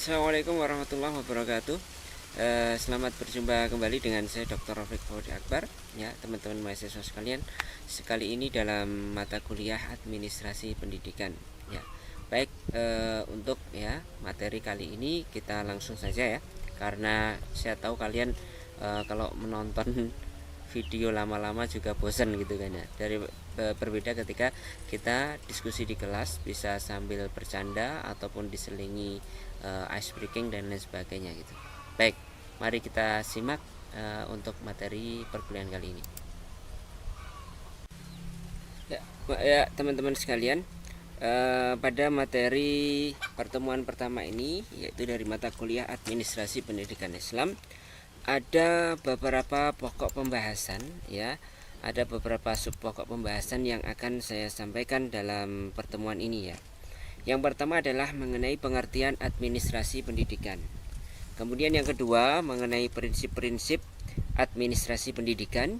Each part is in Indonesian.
Assalamualaikum warahmatullahi wabarakatuh. Selamat berjumpa kembali dengan saya Dr. Rafiq Faudi Akbar. Ya, teman-teman mahasiswa sekalian, sekali ini dalam mata kuliah Administrasi Pendidikan. Ya, baik, untuk ya materi kali ini kita langsung saja ya, karena saya tahu kalian kalau menonton video lama-lama juga bosan gitu kan ya. Berbeda ketika kita diskusi di kelas, bisa sambil bercanda ataupun diselingi ice breaking dan lain sebagainya gitu. Baik, mari kita simak untuk materi perkuliahan kali ini. Ya, teman-teman sekalian, pada materi pertemuan pertama ini, yaitu dari mata kuliah Administrasi Pendidikan Islam, ada beberapa pokok pembahasan ya. Ada beberapa sub pokok pembahasan yang akan saya sampaikan dalam pertemuan ini ya. Yang pertama adalah mengenai pengertian administrasi pendidikan. Kemudian yang kedua mengenai prinsip-prinsip administrasi pendidikan.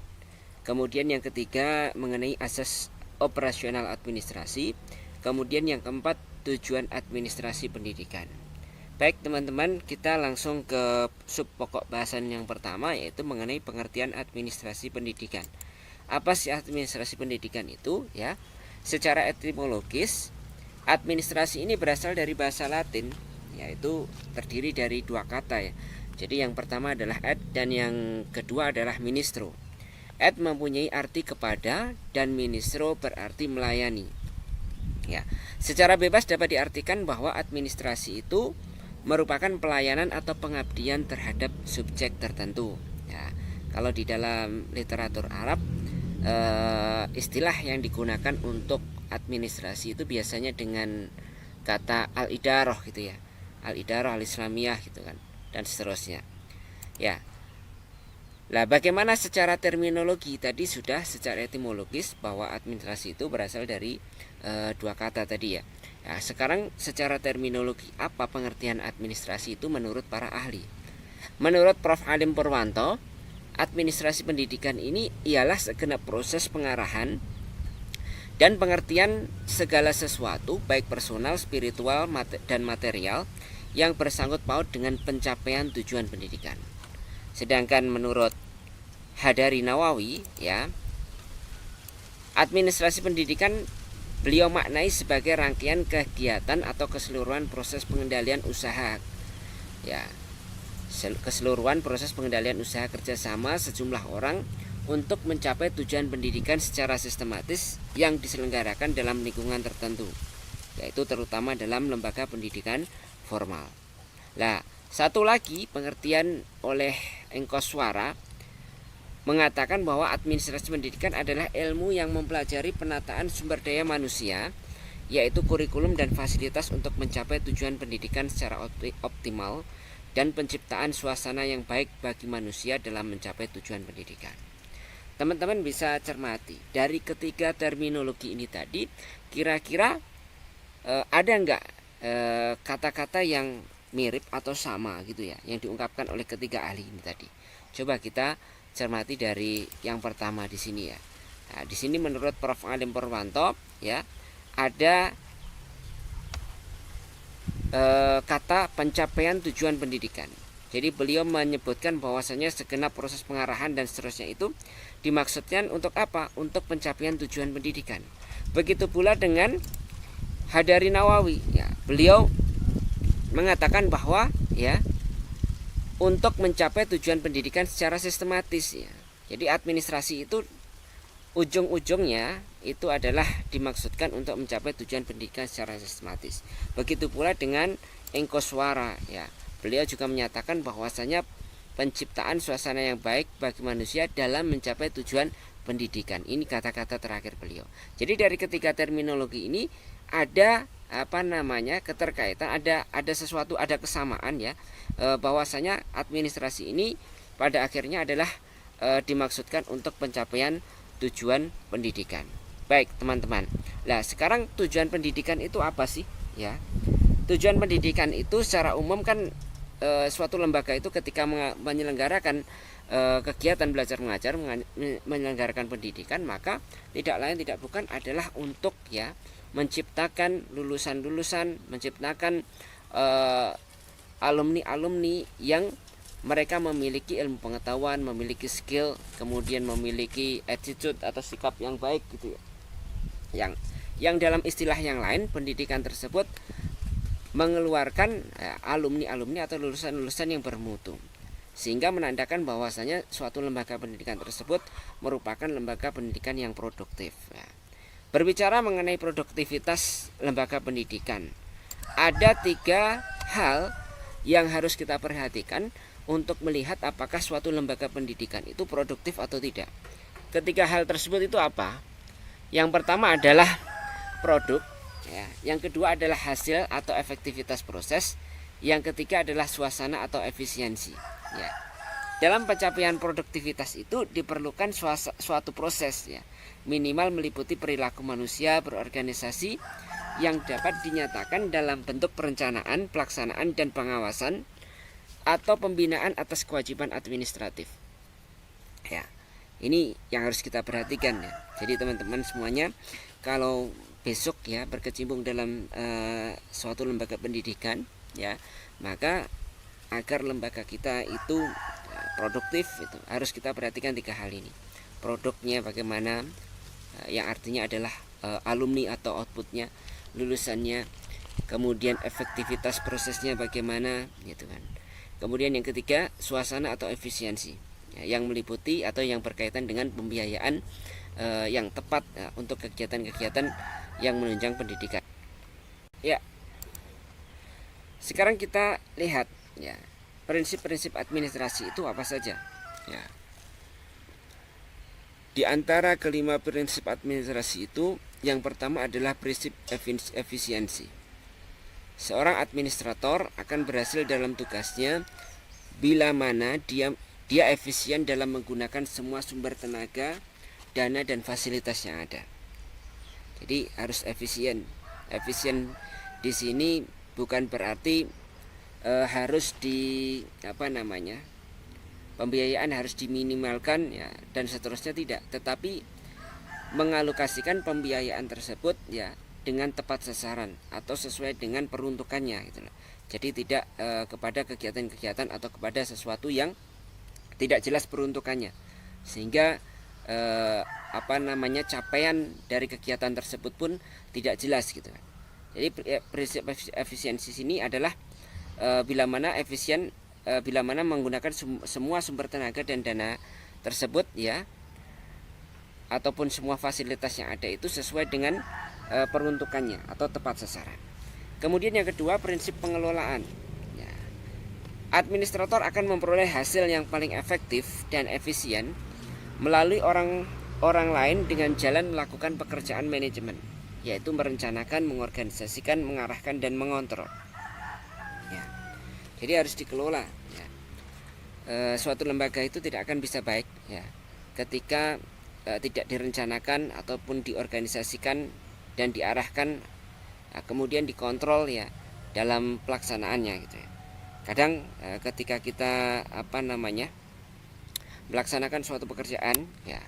Kemudian yang ketiga mengenai asas operasional administrasi. Kemudian yang keempat tujuan administrasi pendidikan. Baik teman-teman, kita langsung ke sub pokok bahasan yang pertama, yaitu mengenai pengertian administrasi pendidikan. Apa sih administrasi pendidikan itu ya? Secara etimologis, administrasi ini berasal dari bahasa Latin, yaitu terdiri dari dua kata ya. Jadi yang pertama adalah ad dan yang kedua adalah ministro. Ad mempunyai arti kepada dan ministro berarti melayani. Ya, secara bebas dapat diartikan bahwa administrasi itu merupakan pelayanan atau pengabdian terhadap subjek tertentu. Ya, kalau di dalam literatur Arab, istilah yang digunakan untuk administrasi itu biasanya dengan kata al-idarah gitu ya, al-idarah al-islamiyah gitu kan, dan seterusnya. Ya, lah bagaimana secara terminologi? Tadi sudah secara etimologis bahwa administrasi itu berasal dari dua kata tadi ya. Nah, sekarang secara terminologi, apa pengertian administrasi itu menurut para ahli? Menurut Prof. Alim Purwanto, administrasi pendidikan ini ialah segenap proses pengarahan dan pengertian segala sesuatu, baik personal, spiritual, dan material, yang bersangkut paut dengan pencapaian tujuan pendidikan. Sedangkan menurut Hadari Nawawi, ya, administrasi pendidikan beliau maknai sebagai rangkaian kegiatan atau keseluruhan proses pengendalian usaha, ya, keseluruhan proses pengendalian usaha kerjasama sejumlah orang untuk mencapai tujuan pendidikan secara sistematis yang diselenggarakan dalam lingkungan tertentu, yaitu terutama dalam lembaga pendidikan formal. Nah, satu lagi pengertian oleh Engkoswara mengatakan bahwa administrasi pendidikan adalah ilmu yang mempelajari penataan sumber daya manusia, yaitu kurikulum dan fasilitas untuk mencapai tujuan pendidikan secara optimal dan penciptaan suasana yang baik bagi manusia dalam mencapai tujuan pendidikan. Teman-teman bisa cermati dari ketiga terminologi ini tadi, kira-kira ada enggak kata-kata yang mirip atau sama gitu ya, yang diungkapkan oleh ketiga ahli ini tadi? Coba kita cermati dari yang pertama di sini ya. Nah, di sini menurut Prof. Alim Purwanto ya, ada kata pencapaian tujuan pendidikan. Jadi beliau menyebutkan bahwasanya segenap proses pengarahan dan seterusnya itu dimaksudkan untuk apa? Untuk pencapaian tujuan pendidikan. Begitu pula dengan Hadari Nawawi ya. Beliau mengatakan bahwa ya, untuk mencapai tujuan pendidikan secara sistematis ya. Jadi administrasi itu ujung-ujungnya itu adalah dimaksudkan untuk mencapai tujuan pendidikan secara sistematis. Begitu pula dengan Engkoswara ya. Beliau juga menyatakan bahwasanya penciptaan suasana yang baik bagi manusia dalam mencapai tujuan pendidikan. Ini kata-kata terakhir beliau. Jadi dari ketiga terminologi ini ada keterkaitan, ada sesuatu, ada kesamaan ya, bahwasanya administrasi ini pada akhirnya adalah dimaksudkan untuk pencapaian tujuan pendidikan. Baik teman-teman, nah sekarang tujuan pendidikan itu apa sih ya? Tujuan pendidikan itu secara umum kan suatu lembaga itu ketika menyelenggarakan kegiatan belajar mengajar, menyelenggarakan pendidikan, maka tidak lain tidak bukan adalah untuk ya menciptakan lulusan-lulusan, menciptakan alumni-alumni yang mereka memiliki ilmu pengetahuan, memiliki skill, kemudian memiliki attitude atau sikap yang baik gitu ya. Yang dalam istilah yang lain, pendidikan tersebut mengeluarkan alumni-alumni atau lulusan-lulusan yang bermutu, sehingga menandakan bahwasanya suatu lembaga pendidikan tersebut merupakan lembaga pendidikan yang produktif. Berbicara mengenai produktivitas lembaga pendidikan, ada 3 hal yang harus kita perhatikan untuk melihat apakah suatu lembaga pendidikan itu produktif atau tidak. Ketiga hal tersebut itu apa? Yang pertama adalah produk, ya. Yang kedua adalah hasil atau efektivitas proses. Yang ketiga adalah suasana atau efisiensi. Ya. Dalam pencapaian produktivitas itu diperlukan suatu proses, ya. Minimal meliputi perilaku manusia berorganisasi yang dapat dinyatakan dalam bentuk perencanaan, pelaksanaan, dan pengawasan atau pembinaan atas kewajiban administratif. Ya, ini yang harus kita perhatikan ya. Jadi teman-teman semuanya, kalau besok ya berkecimpung dalam suatu lembaga pendidikan ya, maka agar lembaga kita itu produktif itu harus kita perhatikan 3 hal ini. Produknya bagaimana, yang artinya adalah alumni atau outputnya, lulusannya, kemudian efektivitas prosesnya bagaimana gitu kan. Kemudian yang ketiga, suasana atau efisiensi, ya, yang meliputi atau yang berkaitan dengan pembiayaan yang tepat untuk kegiatan-kegiatan yang menunjang pendidikan. Ya, sekarang kita lihat ya, prinsip-prinsip administrasi itu apa saja. Ya. Di antara kelima prinsip administrasi itu, yang pertama adalah prinsip efisiensi. Seorang administrator akan berhasil dalam tugasnya bila mana dia efisien dalam menggunakan semua sumber tenaga, dana, dan fasilitas yang ada. Jadi harus efisien. Efisien di sini bukan berarti harus pembiayaan harus diminimalkan ya dan seterusnya, tidak, tetapi mengalokasikan pembiayaan tersebut ya dengan tepat sasaran atau sesuai dengan peruntukannya gitu loh. Jadi tidak kepada kegiatan-kegiatan atau kepada sesuatu yang tidak jelas peruntukannya, sehingga capaian dari kegiatan tersebut pun tidak jelas gitu. Jadi prinsip efisiensi sini adalah bila mana menggunakan semua sumber tenaga dan dana tersebut ya, ataupun semua fasilitas yang ada itu sesuai dengan peruntukannya atau tepat sasaran. Kemudian yang kedua, prinsip pengelolaan ya. Administrator akan memperoleh hasil yang paling efektif dan efisien melalui orang lain dengan jalan melakukan pekerjaan manajemen, yaitu merencanakan, mengorganisasikan, mengarahkan, dan mengontrol ya. Jadi harus dikelola ya. Suatu lembaga itu tidak akan bisa baik ya ketika tidak direncanakan ataupun diorganisasikan dan diarahkan, kemudian dikontrol ya dalam pelaksanaannya gitu ya. Kadang ketika kita melaksanakan suatu pekerjaan ya,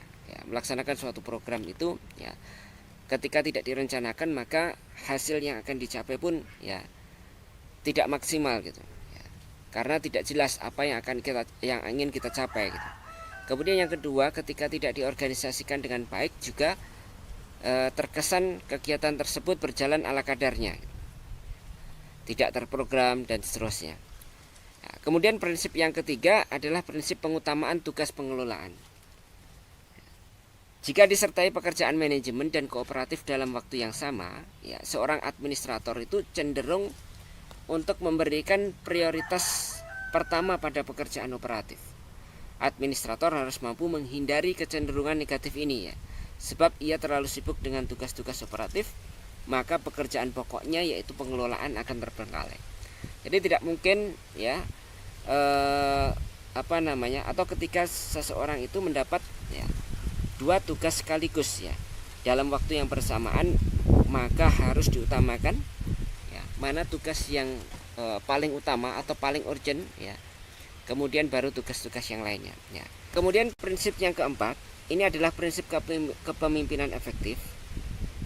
melaksanakan suatu program itu ya, ketika tidak direncanakan maka hasil yang akan dicapai pun ya tidak maksimal gitu ya, karena tidak jelas apa yang ingin kita capai gitu. Kemudian yang kedua, ketika tidak diorganisasikan dengan baik juga terkesan kegiatan tersebut berjalan ala kadarnya, tidak terprogram dan seterusnya. Nah, kemudian prinsip yang ketiga adalah prinsip pengutamaan tugas pengelolaan. Jika disertai pekerjaan manajemen dan kooperatif dalam waktu yang sama, ya, seorang administrator itu cenderung untuk memberikan prioritas pertama pada pekerjaan operatif. Administrator harus mampu menghindari kecenderungan negatif ini ya. Sebab ia terlalu sibuk dengan tugas-tugas operatif, maka pekerjaan pokoknya yaitu pengelolaan akan terbengkalai. Jadi tidak mungkin ya atau ketika seseorang itu mendapat ya 2 tugas sekaligus ya dalam waktu yang bersamaan, maka harus diutamakan ya mana tugas yang paling utama atau paling urgent ya. Kemudian baru tugas-tugas yang lainnya ya. Kemudian prinsip yang keempat, ini adalah prinsip kepemimpinan efektif.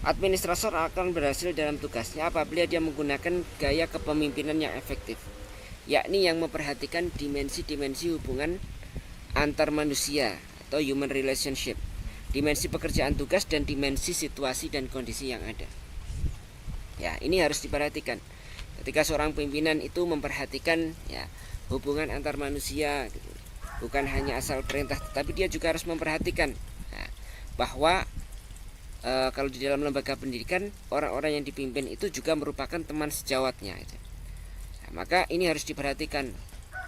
Administrator akan berhasil dalam tugasnya apabila dia menggunakan gaya kepemimpinan yang efektif, yakni yang memperhatikan dimensi-dimensi hubungan antar manusia atau human relationship, dimensi pekerjaan tugas dan dimensi situasi dan kondisi yang ada. Ya, ini harus diperhatikan. Ketika seorang pimpinan itu memperhatikan ya hubungan antar manusia, gitu. Bukan hanya asal perintah, tetapi dia juga harus memperhatikan ya, bahwa kalau di dalam lembaga pendidikan orang-orang yang dipimpin itu juga merupakan teman sejawatnya. Gitu. Nah, maka ini harus diperhatikan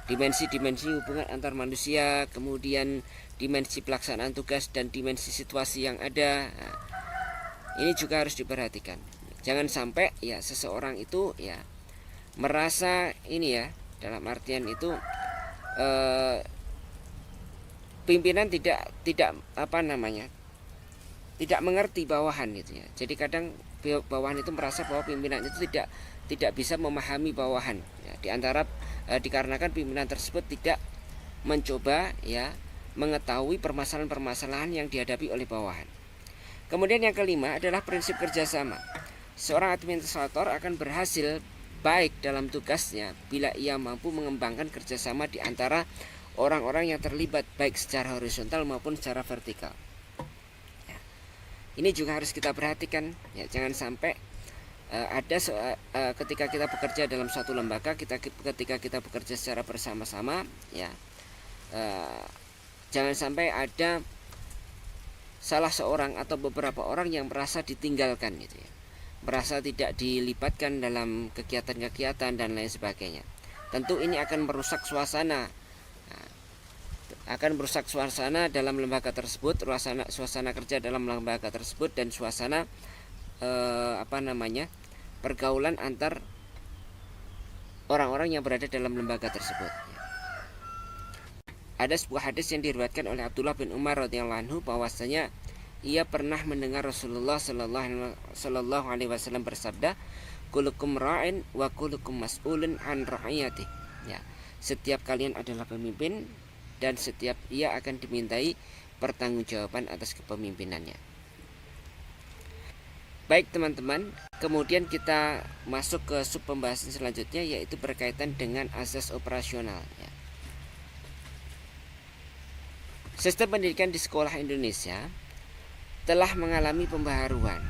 dimensi-dimensi hubungan antar manusia, kemudian dimensi pelaksanaan tugas dan dimensi situasi yang ada. Nah, ini juga harus diperhatikan. Jangan sampai ya seseorang itu ya merasa ini ya, dalam artian itu pimpinan tidak tidak mengerti bawahan gitu ya. Jadi kadang bawahan itu merasa bahwa pimpinan itu tidak bisa memahami bawahan ya, dikarenakan pimpinan tersebut tidak mencoba ya mengetahui permasalahan-permasalahan yang dihadapi oleh bawahan. Kemudian yang kelima adalah prinsip kerjasama. Seorang administrator akan berhasil baik dalam tugasnya bila ia mampu mengembangkan kerjasama di antara orang-orang yang terlibat baik secara horizontal maupun secara vertikal. Ya, ini juga harus kita perhatikan. Ya, jangan sampai ketika kita bekerja dalam suatu lembaga, ketika kita bekerja secara bersama-sama, ya jangan sampai ada salah seorang atau beberapa orang yang merasa ditinggalkan, gitu ya, merasa tidak dilibatkan dalam kegiatan-kegiatan dan lain sebagainya. Tentu ini akan merusak suasana. Dalam lembaga tersebut, suasana kerja dalam lembaga tersebut, dan suasana pergaulan antar orang-orang yang berada dalam lembaga tersebut. Ada sebuah hadis yang diriwayatkan oleh Abdullah bin Umar radhiyallahu anhu bahwasanya ia pernah mendengar Rasulullah sallallahu alaihi wasallam bersabda, "Kullukum ra'in wa kullukum mas'ulun an ra'iyatihi." Ya, setiap kalian adalah pemimpin dan setiap ia akan dimintai pertanggungjawaban atas kepemimpinannya. Baik teman-teman, kemudian kita masuk ke sub pembahasan selanjutnya, yaitu berkaitan dengan asas operasional ya. Sistem pendidikan di sekolah Indonesia telah mengalami pembaharuan.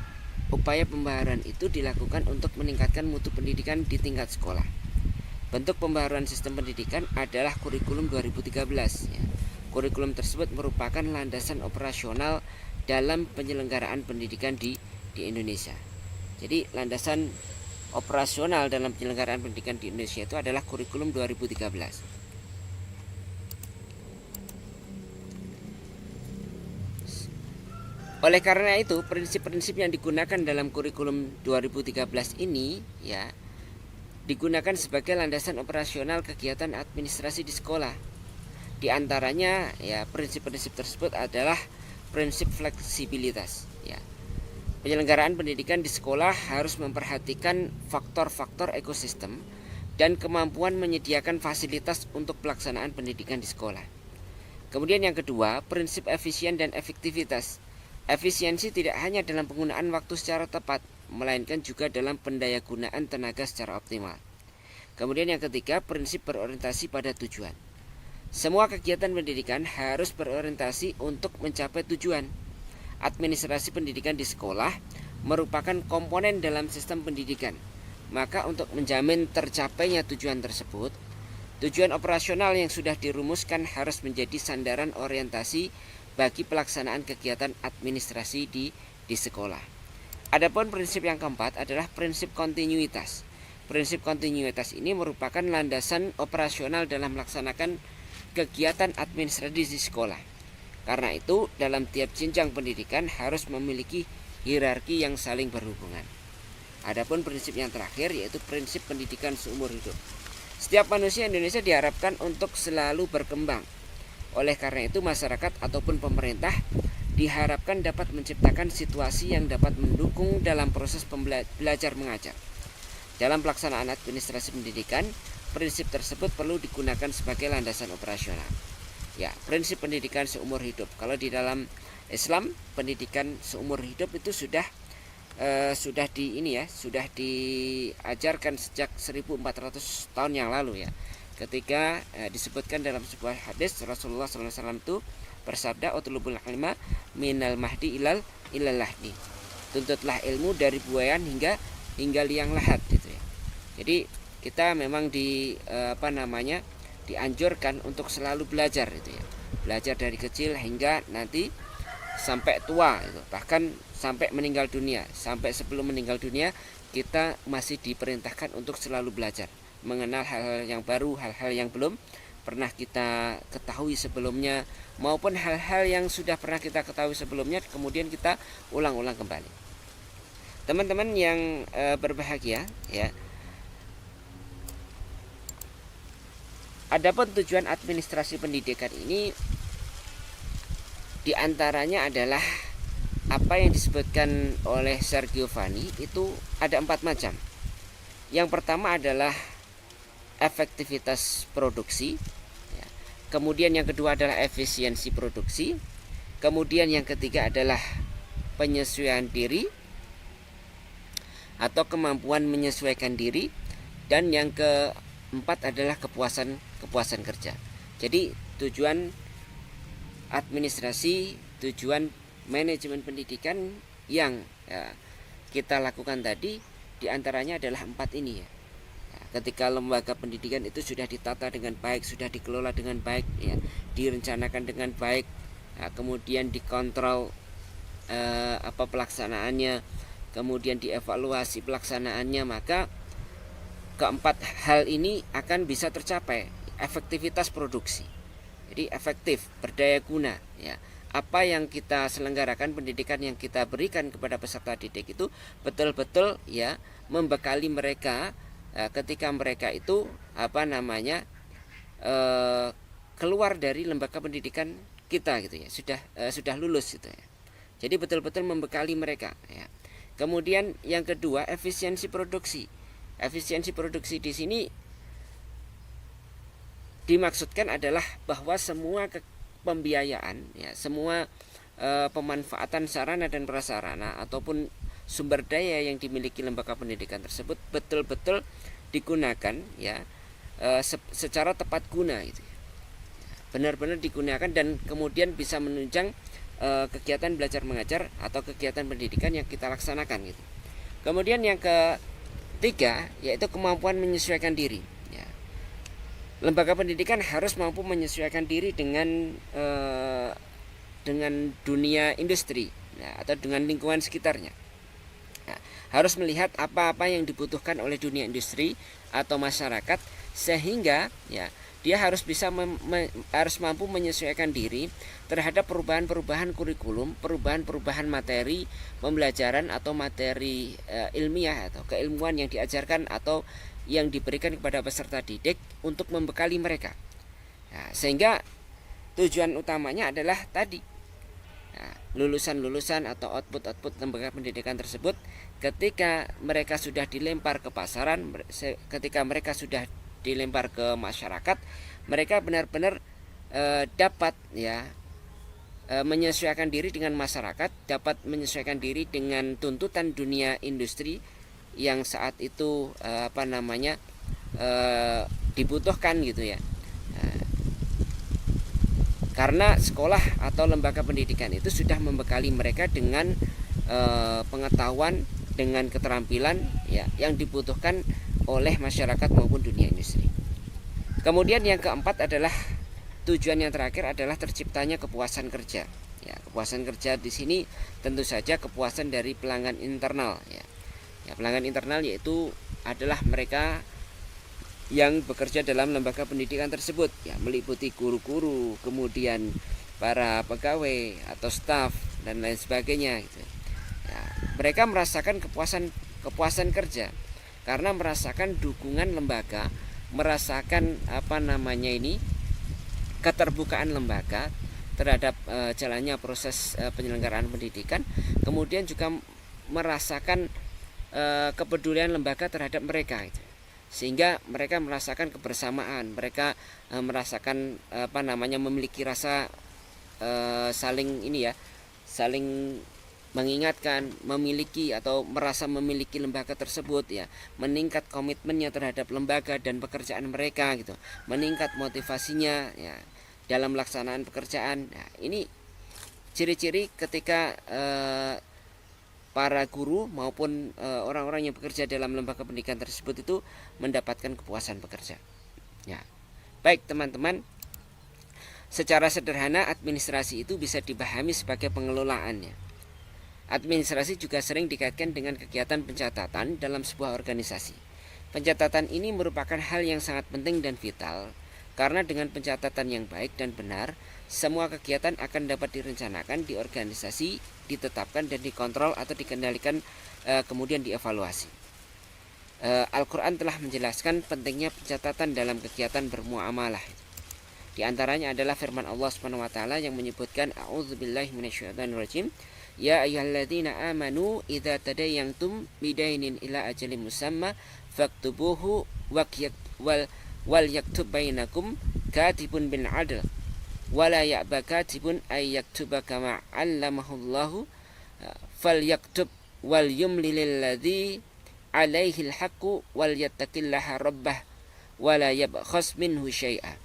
Upaya pembaharuan itu dilakukan untuk meningkatkan mutu pendidikan di tingkat sekolah. Bentuk pembaharuan sistem pendidikan adalah kurikulum 2013 ya. Kurikulum tersebut merupakan landasan operasional dalam penyelenggaraan pendidikan di Indonesia. Jadi landasan operasional dalam penyelenggaraan pendidikan di Indonesia itu adalah kurikulum 2013. Oleh karena itu, prinsip-prinsip yang digunakan dalam kurikulum 2013 ini ya digunakan sebagai landasan operasional kegiatan administrasi di sekolah. Di antaranya ya prinsip-prinsip tersebut adalah prinsip fleksibilitas ya. Penyelenggaraan pendidikan di sekolah harus memperhatikan faktor-faktor ekosistem dan kemampuan menyediakan fasilitas untuk pelaksanaan pendidikan di sekolah. Kemudian yang kedua, prinsip efisien dan efektivitas. Efisiensi tidak hanya dalam penggunaan waktu secara tepat, melainkan juga dalam pendayagunaan tenaga secara optimal. Kemudian yang ketiga, prinsip berorientasi pada tujuan. Semua kegiatan pendidikan harus berorientasi untuk mencapai tujuan. Administrasi pendidikan di sekolah merupakan komponen dalam sistem pendidikan. Maka untuk menjamin tercapainya tujuan tersebut, tujuan operasional yang sudah dirumuskan harus menjadi sandaran orientasi bagi pelaksanaan kegiatan administrasi di sekolah. Adapun prinsip yang keempat adalah prinsip kontinuitas. Prinsip kontinuitas ini merupakan landasan operasional dalam melaksanakan kegiatan administrasi di sekolah. Karena itu, dalam tiap jenjang pendidikan harus memiliki hierarki yang saling berhubungan. Adapun prinsip yang terakhir yaitu prinsip pendidikan seumur hidup. Setiap manusia Indonesia diharapkan untuk selalu berkembang. Oleh karena itu, masyarakat ataupun pemerintah diharapkan dapat menciptakan situasi yang dapat mendukung dalam proses belajar mengajar. Dalam pelaksanaan administrasi pendidikan, prinsip tersebut perlu digunakan sebagai landasan operasional. Ya, prinsip pendidikan seumur hidup. Kalau di dalam Islam, pendidikan seumur hidup itu sudah diajarkan sejak 1400 tahun yang lalu ya. ketika disebutkan dalam sebuah hadis Rasulullah SAW itu bersabda, utlubul ilma minal mahdi ilal lahdi, tuntutlah ilmu dari buayan hingga liang lahat gitu ya. Jadi kita memang dianjurkan untuk selalu belajar gitu ya, belajar dari kecil hingga nanti sampai tua gitu. Bahkan sampai meninggal dunia, sampai sebelum meninggal dunia kita masih diperintahkan untuk selalu belajar, mengenal hal-hal yang baru, hal-hal yang belum pernah kita ketahui sebelumnya, maupun hal-hal yang sudah pernah kita ketahui sebelumnya kemudian kita ulang-ulang kembali. Teman-teman yang berbahagia ya, adapun tujuan administrasi pendidikan ini diantaranya adalah apa yang disebutkan oleh Sergio Vani, itu ada 4 macam. Yang pertama adalah efektivitas produksi, kemudian yang kedua adalah efisiensi produksi, kemudian yang ketiga adalah penyesuaian diri atau kemampuan menyesuaikan diri, dan yang keempat adalah kepuasan kerja. Jadi tujuan administrasi, tujuan manajemen pendidikan yang kita lakukan tadi diantaranya adalah 4 ini ya. Ketika lembaga pendidikan itu sudah ditata dengan baik, sudah dikelola dengan baik ya, direncanakan dengan baik, kemudian dikontrol pelaksanaannya, kemudian dievaluasi pelaksanaannya, maka keempat hal ini akan bisa tercapai. Efektivitas produksi, jadi efektif, berdaya guna ya. Apa yang kita selenggarakan, pendidikan yang kita berikan kepada peserta didik itu betul-betul ya membekali mereka ketika mereka itu keluar dari lembaga pendidikan kita gitu ya, sudah lulus gitu ya. Jadi betul-betul membekali mereka ya. Kemudian yang kedua, efisiensi produksi. Efisiensi produksi di sini dimaksudkan adalah bahwa semua pembiayaan ya, semua pemanfaatan sarana dan prasarana ataupun sumber daya yang dimiliki lembaga pendidikan tersebut betul-betul digunakan ya secara tepat guna gitu ya. Benar-benar digunakan dan kemudian bisa menunjang kegiatan belajar mengajar atau kegiatan pendidikan yang kita laksanakan gitu. Kemudian yang ketiga yaitu kemampuan menyesuaikan diri. Lembaga pendidikan harus mampu menyesuaikan diri dengan dunia industri atau dengan lingkungan sekitarnya. Harus melihat apa-apa yang dibutuhkan oleh dunia industri atau masyarakat, sehingga ya dia harus bisa harus mampu menyesuaikan diri terhadap perubahan-perubahan kurikulum, perubahan-perubahan materi pembelajaran atau materi ilmiah atau keilmuan yang diajarkan atau yang diberikan kepada peserta didik untuk membekali mereka. Sehingga tujuan utamanya adalah tadi, lulusan-lulusan atau output lembaga pendidikan tersebut ketika mereka sudah dilempar ke pasaran, ketika mereka sudah dilempar ke masyarakat, mereka benar-benar dapat ya menyesuaikan diri dengan masyarakat, dapat menyesuaikan diri dengan tuntutan dunia industri yang saat itu dibutuhkan gitu ya. Karena sekolah atau lembaga pendidikan itu sudah membekali mereka dengan pengetahuan, dengan keterampilan ya yang dibutuhkan oleh masyarakat maupun dunia industri. Kemudian yang keempat adalah tujuan yang terakhir adalah terciptanya kepuasan kerja. Ya, kepuasan kerja di sini tentu saja kepuasan dari pelanggan internal ya. Pelanggan internal yaitu adalah mereka yang bekerja dalam lembaga pendidikan tersebut ya, meliputi guru-guru, kemudian para pegawai atau staf dan lain sebagainya gitu. Ya, mereka merasakan kepuasan kerja karena merasakan dukungan lembaga, merasakan keterbukaan lembaga terhadap jalannya proses penyelenggaraan pendidikan, kemudian juga merasakan kepedulian lembaga terhadap mereka gitu. Sehingga mereka merasakan kebersamaan, mereka merasakan memiliki rasa saling mengingatkan, memiliki atau merasa memiliki lembaga tersebut ya, meningkat komitmennya terhadap lembaga dan pekerjaan mereka gitu, meningkat motivasinya ya dalam pelaksanaan pekerjaan. Nah, ini ciri-ciri ketika para guru maupun orang-orang yang bekerja dalam lembaga pendidikan tersebut itu mendapatkan kepuasan bekerja. Ya. Baik teman-teman, secara sederhana administrasi itu bisa dipahami sebagai pengelolaannya. Administrasi juga sering dikaitkan dengan kegiatan pencatatan dalam sebuah organisasi. Pencatatan ini merupakan hal yang sangat penting dan vital, karena dengan pencatatan yang baik dan benar, semua kegiatan akan dapat direncanakan di organisasi, ditetapkan dan dikontrol atau dikendalikan, kemudian dievaluasi. Al-Quran telah menjelaskan pentingnya pencatatan dalam kegiatan bermuamalah. Di antaranya adalah firman Allah Subhanahu wa taala yang menyebutkan a'udzubillahi minasyaitonirrajim, ya ayyuhalladzina amanu idza tadayantum bidainin ila ajalin musamma faktubuhu wal yaktub bainakum katibun bil adl wala ya'ba katibun ay yaktuba kama 'allamahullahu falyaktub wal yumlil ladzi alaihi alhaqqu wal yattaqillaha rabbah wala yabkhas minhu syai'a.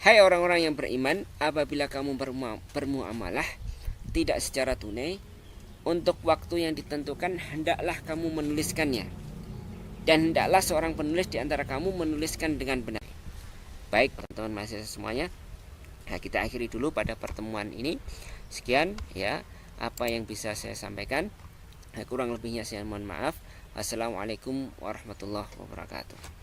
Hai orang-orang yang beriman, apabila kamu bermuamalah tidak secara tunai, untuk waktu yang ditentukan hendaklah kamu menuliskannya, dan hendaklah seorang penulis di antara kamu menuliskan dengan benar. Baik teman-teman mahasiswa semuanya, nah, kita akhiri dulu pada pertemuan ini. Sekian ya apa yang bisa saya sampaikan, kurang lebihnya saya mohon maaf. Wassalamualaikum warahmatullahi wabarakatuh.